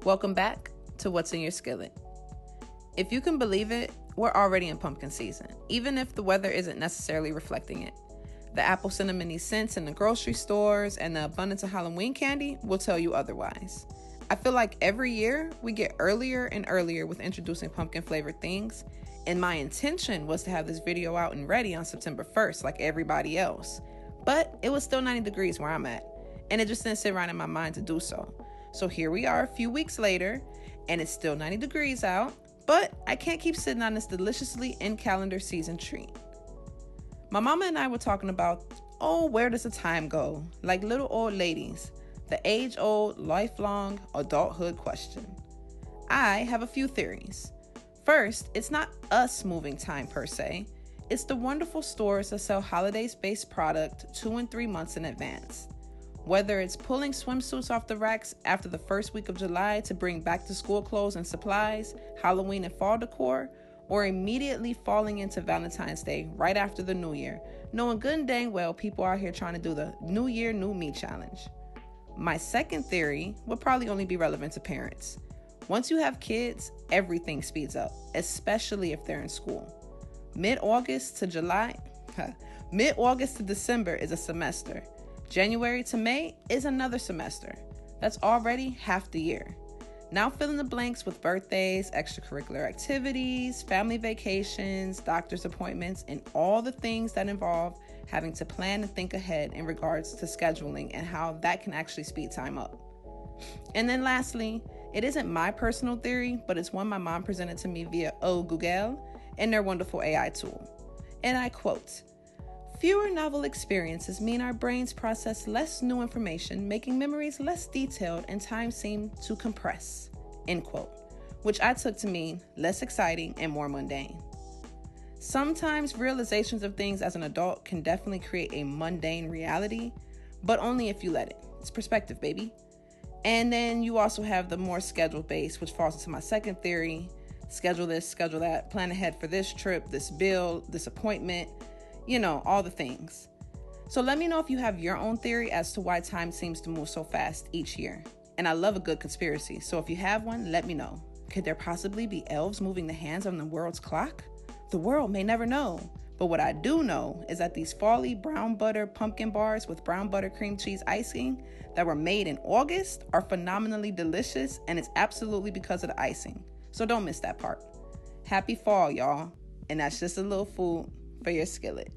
Welcome back to What's in Your Skillet. If you can believe it, we're already in pumpkin season, even if the weather isn't necessarily reflecting it. The apple cinnamony scents in the grocery stores and the abundance of Halloween candy will tell you otherwise. I feel like every year we get earlier and earlier with introducing pumpkin flavored things, and my intention was to have this video out and ready on September 1st like everybody else. But it was still 90 degrees where I'm at, and it just didn't sit right in my mind to do so. So here we are a few weeks later, and it's still 90 degrees out, but I can't keep sitting on this deliciously in-calendar season treat. My mama and I were talking about, where does the time go? Like little old ladies, the age-old, lifelong adulthood question. I have a few theories. First, it's not us moving time per se. It's the wonderful stores that sell holidays-based product 2 and 3 months in advance. Whether it's pulling swimsuits off the racks after the first week of July to bring back-to-school clothes and supplies, Halloween and fall decor, or immediately falling into Valentine's Day right after the New Year, knowing good and dang well people out here trying to do the New Year, New Me challenge. My second theory would probably only be relevant to parents. Once you have kids, everything speeds up, especially if they're in school. Mid-August to December is a semester. January to May is another semester. That's already half the year. Now fill in the blanks with birthdays, extracurricular activities, family vacations, doctor's appointments, and all the things that involve having to plan and think ahead in regards to scheduling and how that can actually speed time up. And then lastly, it isn't my personal theory, but it's one my mom presented to me via Google and their wonderful AI tool. And I quote, "Fewer novel experiences mean our brains process less new information, making memories less detailed and time seem to compress," end quote, which I took to mean less exciting and more mundane. Sometimes realizations of things as an adult can definitely create a mundane reality, but only if you let it. It's perspective, baby. And then you also have the more schedule-based, which falls into my second theory. Schedule this, schedule that, plan ahead for this trip, this bill, this appointment, all the things. So let me know if you have your own theory as to why time seems to move so fast each year. And I love a good conspiracy, so if you have one, let me know. Could there possibly be elves moving the hands on the world's clock? The world may never know. But what I do know is that these fall-y brown butter pumpkin bars with brown butter cream cheese icing that were made in August are phenomenally delicious, and it's absolutely because of the icing. So don't miss that part. Happy fall, y'all. And that's just a little food for your skillet.